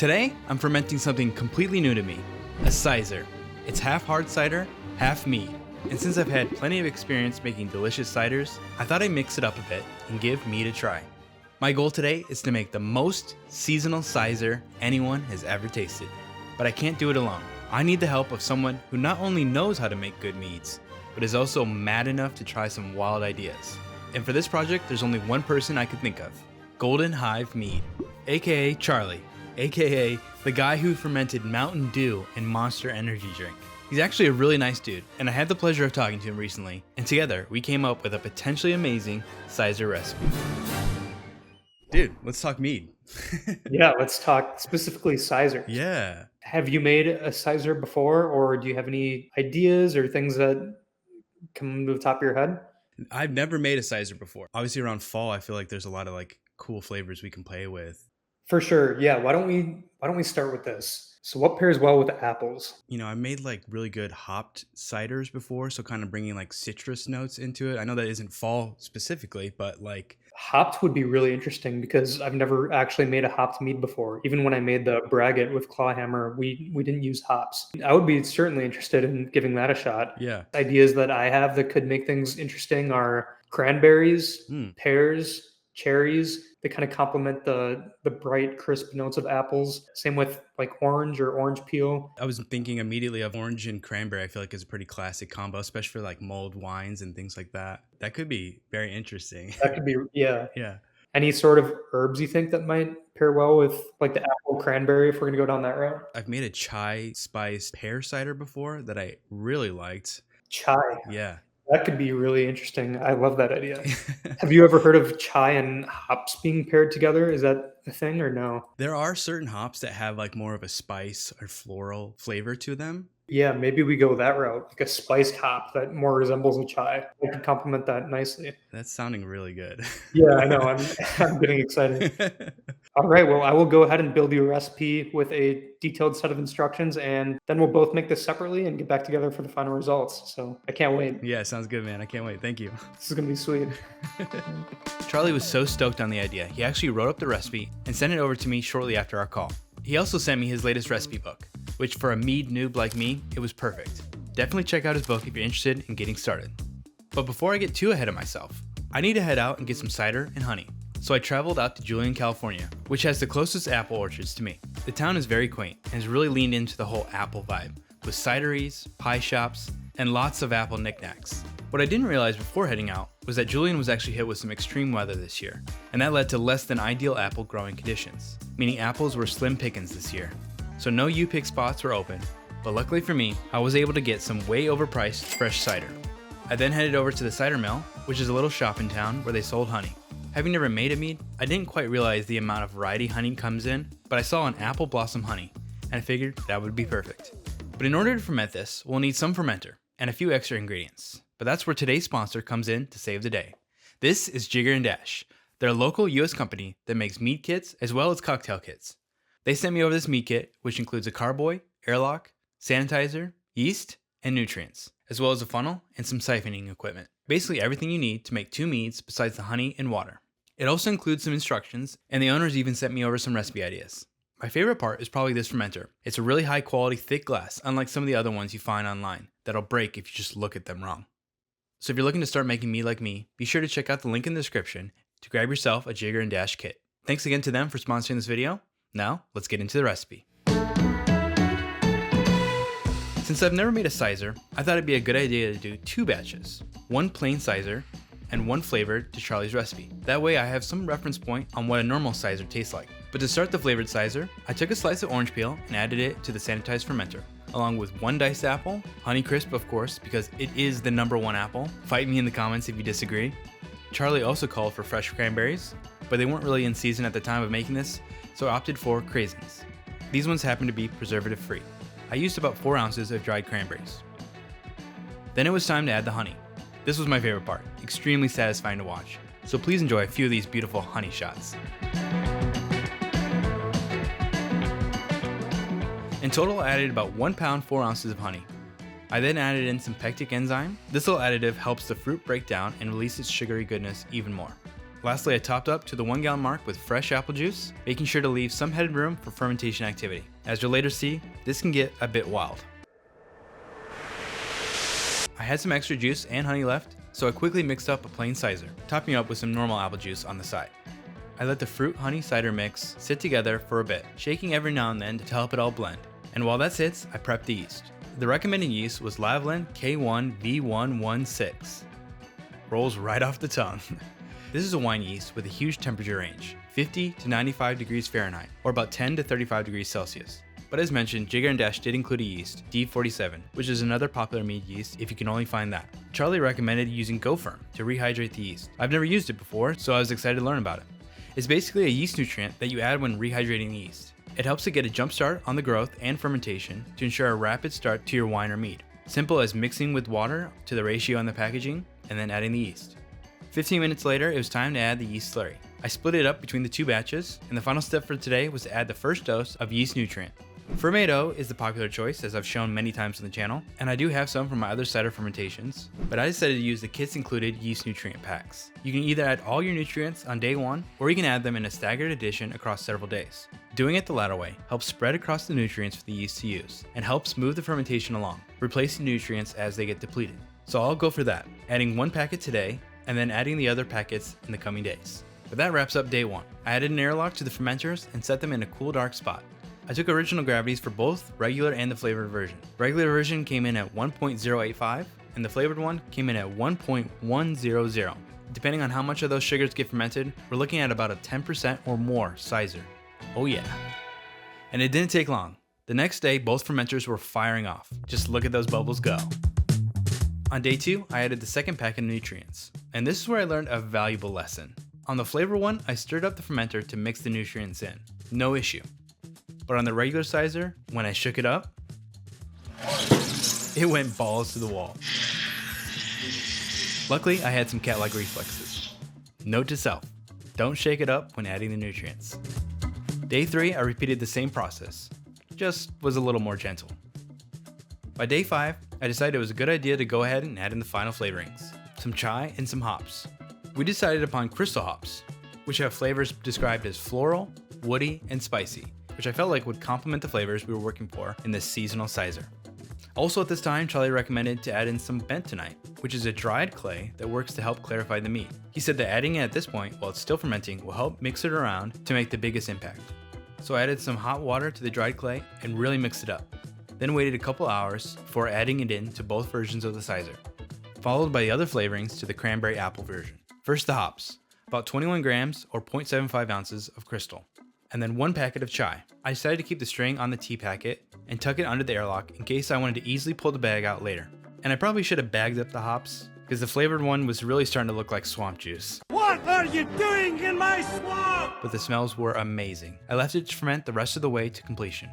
Today, I'm fermenting something completely new to me, a CYSER. It's half hard cider, half mead. And since I've had plenty of experience making delicious ciders, I thought I'd mix it up a bit and give mead a try. My goal today is to make the most seasonal CYSER anyone has ever tasted. But I can't do it alone. I need the help of someone who not only knows how to make good meads, but is also mad enough to try some wild ideas. And for this project, there's only one person I could think of, Golden Hive Mead, aka Charlie, aka the guy who fermented Mountain Dew and Monster Energy drink. He's actually a really nice dude, and I had the pleasure of talking to him recently, and together we came up with a potentially amazing CYSER recipe. Dude, let's talk mead. Yeah, let's talk specifically CYSER. Yeah. Have you made a CYSER before, or do you have any ideas or things that come to the top of your head? I've never made a CYSER before. Obviously around fall, I feel like there's a lot of cool flavors we can play with. For sure. Yeah. Why don't we start with this? So what pairs well with apples? I made really good hopped ciders before, so kind of bringing citrus notes into it. I know that isn't fall specifically, but Hopped would be really interesting because I've never actually made a hopped mead before. Even when I made the braggot with Clawhammer, we didn't use hops. I would be certainly interested in giving that a shot. yeah. Ideas that I have that could make things interesting are cranberries, pears, cherries. They kind of complement the bright, crisp notes of apples. Same with orange or orange peel. I was thinking immediately of orange and cranberry. I feel like is a pretty classic combo, especially for mulled wines and things like that. That could be very interesting. That could be, yeah. Yeah. Any sort of herbs you think that might pair well with the apple cranberry if we're going to go down that route? I've made a chai spice pear cider before that I really liked. Chai. Yeah. That could be really interesting. I love that idea. Have you ever heard of chai and hops being paired together? Is that a thing or no? There are certain hops that have more of a spice or floral flavor to them. Yeah, maybe we go that route, like a spiced hop that more resembles a chai. I could complement that nicely. That's sounding really good. Yeah, I know. I'm getting excited. All right, well, I will go ahead and build you a recipe with a detailed set of instructions, and then we'll both make this separately and get back together for the final results. So I can't wait. Yeah, sounds good, man. I can't wait. Thank you. This is going to be sweet. Charlie was so stoked on the idea, he actually wrote up the recipe and sent it over to me shortly after our call. He also sent me his latest recipe book, which for a mead noob like me, it was perfect. Definitely check out his book if you're interested in getting started. But before I get too ahead of myself, I need to head out and get some cider and honey. So I traveled out to Julian, California, which has the closest apple orchards to me. The town is very quaint and has really leaned into the whole apple vibe, with cideries, pie shops, and lots of apple knickknacks. What I didn't realize before heading out was that Julian was actually hit with some extreme weather this year, and that led to less than ideal apple growing conditions, meaning apples were slim pickings this year. So no U-pick spots were open, but luckily for me, I was able to get some way overpriced fresh cider. I then headed over to the cider mill, which is a little shop in town where they sold honey. Having never made a mead, I didn't quite realize the amount of variety honey comes in, but I saw an apple blossom honey, and I figured that would be perfect. But in order to ferment this, we'll need some fermenter and a few extra ingredients. But that's where today's sponsor comes in to save the day. This is Jigger & Dash. They're a local US company that makes mead kits as well as cocktail kits. They sent me over this mead kit, which includes a carboy, airlock, sanitizer, yeast, and nutrients, as well as a funnel and some siphoning equipment. Basically everything you need to make 2 meads besides the honey and water. It also includes some instructions, and the owners even sent me over some recipe ideas. My favorite part is probably this fermenter. It's a really high quality thick glass, unlike some of the other ones you find online, that'll break if you just look at them wrong. So if you're looking to start making mead like me, be sure to check out the link in the description to grab yourself a Jigger & Dash kit. Thanks again to them for sponsoring this video. Now, let's get into the recipe. Since I've never made a CYSER, I thought it'd be a good idea to do 2 batches, one plain CYSER and one flavored to Charlie's recipe. That way I have some reference point on what a normal CYSER tastes like. But to start the flavored CYSER, I took a slice of orange peel and added it to the sanitized fermenter, along with 1 diced apple, Honeycrisp of course, because it is the #1 apple. Fight me in the comments if you disagree. Charlie also called for fresh cranberries, but they weren't really in season at the time of making this, so I opted for craisins. These ones happen to be preservative free. I used about 4 ounces of dried cranberries. Then it was time to add the honey. This was my favorite part, extremely satisfying to watch, so please enjoy a few of these beautiful honey shots. In total, I added about 1 pound 4 ounces of honey. I then added in some pectic enzyme. This little additive helps the fruit break down and release its sugary goodness even more. Lastly, I topped up to the 1 gallon mark with fresh apple juice, making sure to leave some headroom for fermentation activity. As you'll later see, this can get a bit wild. I had some extra juice and honey left, so I quickly mixed up a plain CYSER, topping up with some normal apple juice on the side. I let the fruit honey cider mix sit together for a bit, shaking every now and then to help it all blend. And while that sits, I prepped the yeast. The recommended yeast was Lavlin K1V116. Rolls right off the tongue. This is a wine yeast with a huge temperature range, 50 to 95 degrees Fahrenheit, or about 10 to 35 degrees Celsius. But as mentioned, Jigger & Dash did include a yeast, D47, which is another popular mead yeast if you can only find that. Charlie recommended using GoFirm to rehydrate the yeast. I've never used it before, so I was excited to learn about it. It's basically a yeast nutrient that you add when rehydrating the yeast. It helps to get a jump start on the growth and fermentation to ensure a rapid start to your wine or mead. Simple as mixing with water to the ratio on the packaging, and then adding the yeast. 15 minutes later, it was time to add the yeast slurry. I split it up between the 2 batches, and the final step for today was to add the first dose of yeast nutrient. Fermento is the popular choice, as I've shown many times on the channel, and I do have some from my other cider fermentations, but I decided to use the kits included yeast nutrient packs. You can either add all your nutrients on day 1, or you can add them in a staggered addition across several days. Doing it the latter way helps spread across the nutrients for the yeast to use, and helps move the fermentation along, replacing nutrients as they get depleted. So I'll go for that, adding 1 packet today, and then adding the other packets in the coming days. But that wraps up day 1. I added an airlock to the fermenters and set them in a cool dark spot. I took original gravities for both regular and the flavored version. Regular version came in at 1.085 and the flavored one came in at 1.100. Depending on how much of those sugars get fermented, we're looking at about a 10% or more CYSER. Oh yeah. And it didn't take long. The next day, both fermenters were firing off. Just look at those bubbles go. On day 2, I added the second packet of nutrients. And this is where I learned a valuable lesson. On the flavor one, I stirred up the fermenter to mix the nutrients in. No issue. But on the regular CYSER, when I shook it up, it went balls to the wall. Luckily, I had some cat-like reflexes. Note to self, don't shake it up when adding the nutrients. Day 3, I repeated the same process, just was a little more gentle. By day 5, I decided it was a good idea to go ahead and add in the final flavorings, some chai and some hops. We decided upon crystal hops, which have flavors described as floral, woody, and spicy, which I felt like would complement the flavors we were working for in this seasonal CYSER. Also at this time, Charlie recommended to add in some bentonite, which is a dried clay that works to help clarify the mead. He said that adding it at this point while it's still fermenting will help mix it around to make the biggest impact. So I added some hot water to the dried clay and really mixed it up. Then waited a couple hours before adding it in to both versions of the CYSER, followed by the other flavorings to the cranberry apple version. First the hops, about 21 grams or 0.75 ounces of crystal, and then 1 packet of chai. I decided to keep the string on the tea packet and tuck it under the airlock in case I wanted to easily pull the bag out later. And I probably should have bagged up the hops because the flavored one was really starting to look like swamp juice. What are you doing in my swamp? But the smells were amazing. I left it to ferment the rest of the way to completion.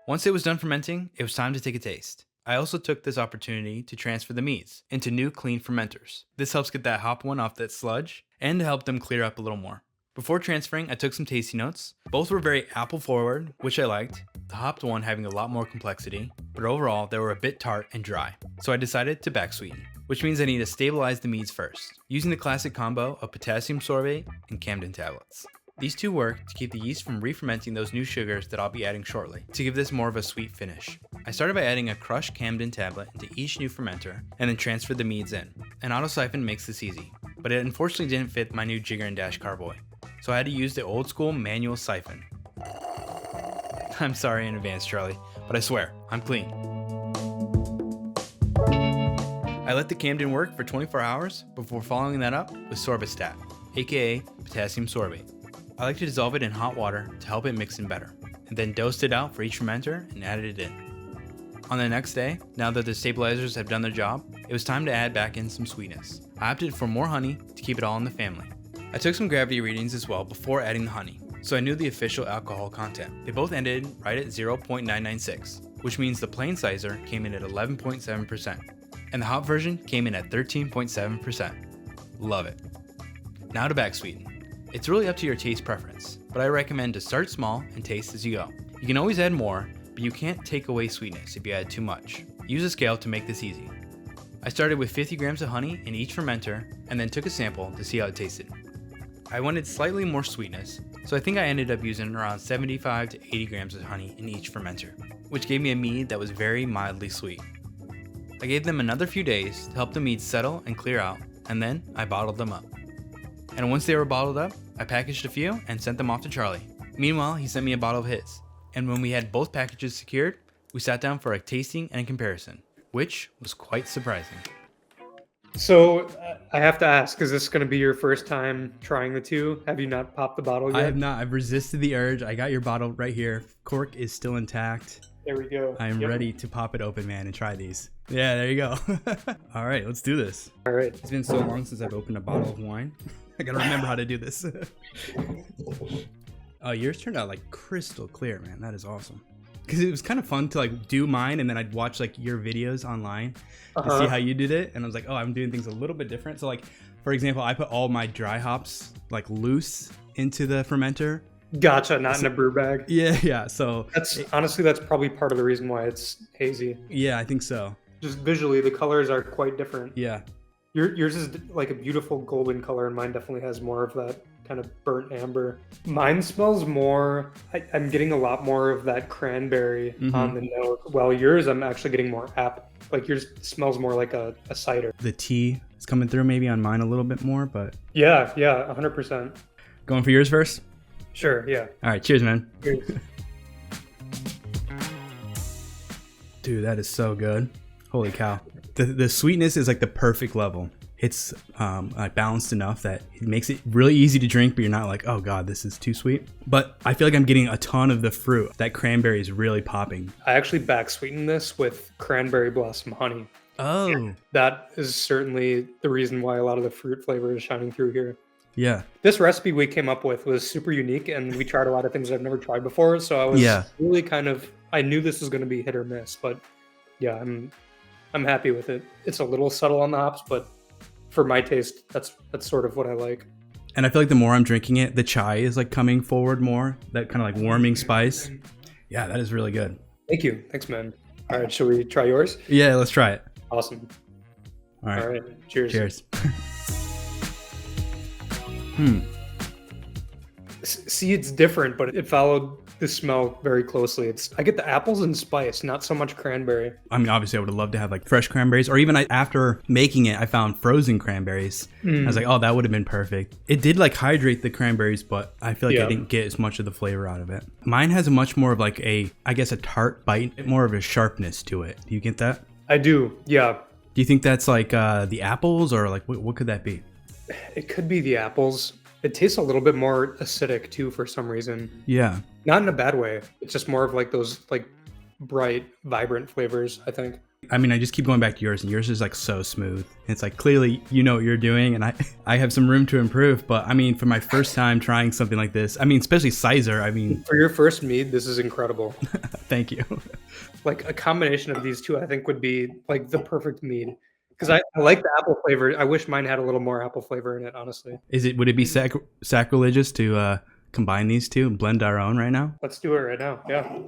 Once it was done fermenting, it was time to take a taste. I also took this opportunity to transfer the meads into new clean fermenters. This helps get that hop one off that sludge and to help them clear up a little more. Before transferring, I took some tasty notes. Both were very apple forward, which I liked, the hopped one having a lot more complexity, but overall they were a bit tart and dry. So I decided to back sweeten, which means I need to stabilize the meads first, using the classic combo of potassium sorbate and Camden tablets. These two work to keep the yeast from re-fermenting those new sugars that I'll be adding shortly, to give this more of a sweet finish. I started by adding a crushed Camden tablet into each new fermenter, and then transferred the meads in. An auto siphon makes this easy, but it unfortunately didn't fit my new Jigger & Dash carboy, so I had to use the old school manual siphon. I'm sorry in advance, Charlie, but I swear, I'm clean. I let the Camden work for 24 hours before following that up with Sorbistat, aka potassium sorbate. I like to dissolve it in hot water to help it mix in better, and then dosed it out for each fermenter and added it in. On the next day, now that the stabilizers have done their job, it was time to add back in some sweetness. I opted for more honey to keep it all in the family. I took some gravity readings as well before adding the honey, so I knew the official alcohol content. They both ended right at 0.996, which means the plain CYSER came in at 11.7%, and the hop version came in at 13.7%. Love it. Now to back sweeten. It's really up to your taste preference, but I recommend to start small and taste as you go. You can always add more, but you can't take away sweetness if you add too much. Use a scale to make this easy. I started with 50 grams of honey in each fermenter and then took a sample to see how it tasted. I wanted slightly more sweetness, so I think I ended up using around 75 to 80 grams of honey in each fermenter, which gave me a mead that was very mildly sweet. I gave them another few days to help the mead settle and clear out, and then I bottled them up. And once they were bottled up, I packaged a few and sent them off to Charlie. Meanwhile, he sent me a bottle of his. And when we had both packages secured, we sat down for a tasting and a comparison, which was quite surprising. So I have to ask, is this going to be your first time trying the two? Have you not popped the bottle yet? I have not. I've resisted the urge. I got your bottle right here. Cork is still intact. There we go. I am ready to pop it open, man, and try these. Yeah, there you go. All right, let's do this. All right. It's been so long since I've opened a bottle of wine. I gotta remember how to do this. Oh, yours turned out like crystal clear, man. That is awesome. Because it was kind of fun to like do mine, and then I'd watch like your videos online to see how you did it, and I was like, oh, I'm doing things a little bit different. So like, for example, I put all my dry hops like loose into the fermenter. Gotcha, not in a brew bag. Yeah. So honestly, that's probably part of the reason why it's hazy. Yeah, I think so. Just visually, the colors are quite different. Yeah. Yours is like a beautiful golden color, and mine definitely has more of that kind of burnt amber. Mine smells more, I'm getting a lot more of that cranberry on the nose, while yours I'm actually getting more apple. Like yours smells more like a cider. The tea is coming through maybe on mine a little bit more, but... Yeah, 100%. Going for yours first? Sure, yeah. All right, cheers, man. Cheers. Dude, that is so good. Holy cow. The sweetness is like the perfect level. It's balanced enough that it makes it really easy to drink, but you're not like, oh god, this is too sweet. But I feel like I'm getting a ton of the fruit. That cranberry is really popping. I actually back sweeten this with cranberry blossom honey. Oh. That is certainly the reason why a lot of the fruit flavor is shining through here. Yeah. This recipe we came up with was super unique, and we tried a lot of things I've never tried before. So I was really I knew this was going to be hit or miss, but yeah, I'm happy with it. It's a little subtle on the hops, but for my taste, that's sort of what I like. And I feel like the more I'm drinking it, the chai is like coming forward more. That kind of like warming spice. Yeah, that is really good. Thank you. Thanks, man. All right, shall we try yours? Yeah, let's try it. Awesome. All right. Cheers. Cheers. See, it's different, but it followed the smell very closely. I get the apples and spice, not so much cranberry. I mean, obviously I would have loved to have like fresh cranberries, or even after making it, I found frozen cranberries. I was like, oh, that would have been perfect. It did like hydrate the cranberries, but I feel like I didn't get as much of the flavor out of it. Mine has a much more of like a tart bite, more of a sharpness to it. Do you get that? I do, yeah. Do you think that's like the apples, or like what could that be? It could be the apples. It tastes a little bit more acidic too for some reason. Yeah. Not in a bad way. It's just more of like those like bright, vibrant flavors, I think. I mean, I just keep going back to yours, and yours is like so smooth. It's like clearly you know what you're doing, and I have some room to improve. But I mean, for my first time trying something like this, I mean, especially CYSER, I mean... For your first mead, this is incredible. Thank you. Like a combination of these two, I think would be like the perfect mead. Because I like the apple flavor. I wish mine had a little more apple flavor in it, honestly. Would it be sacrilegious to combine these two and blend our own right now? Let's do it right now, yeah.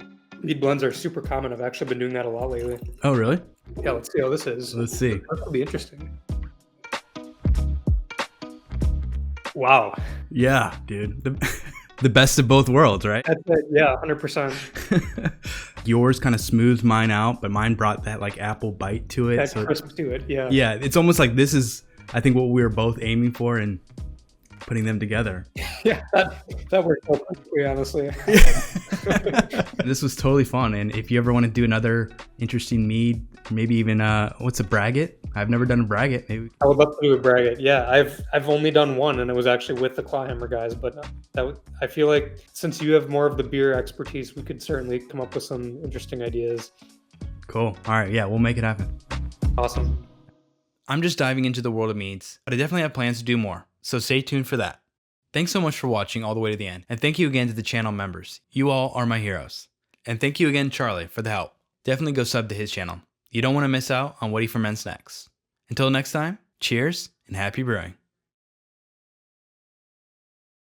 Mead blends are super common. I've actually been doing that a lot lately. Oh, really? Yeah, let's see how this is. Let's see. That'll be interesting. Wow. Yeah, dude. The best of both worlds, right? That's it. Yeah, 100%. Yours kind of smoothed mine out, but mine brought that like apple bite to it. That crisp to it, yeah. Yeah, it's almost like this is, I think, what we were both aiming for and putting them together. Yeah, that worked out perfectly, honestly. This was totally fun, and if you ever want to do another interesting mead, maybe even what's a braggot? I've never done a braggot. Maybe I would love to do a braggot. Yeah, I've only done one, and it was actually with the Clawhammer guys. But I feel like since you have more of the beer expertise, we could certainly come up with some interesting ideas. Cool. All right, yeah, we'll make it happen. Awesome. I'm just diving into the world of meads, but I definitely have plans to do more, so stay tuned for that. Thanks so much for watching all the way to the end, and thank you again to the channel members. You all are my heroes. And thank you again, Charlie, for the help. Definitely go sub to his channel. You don't want to miss out on what he ferments next. Until next time, cheers and happy brewing.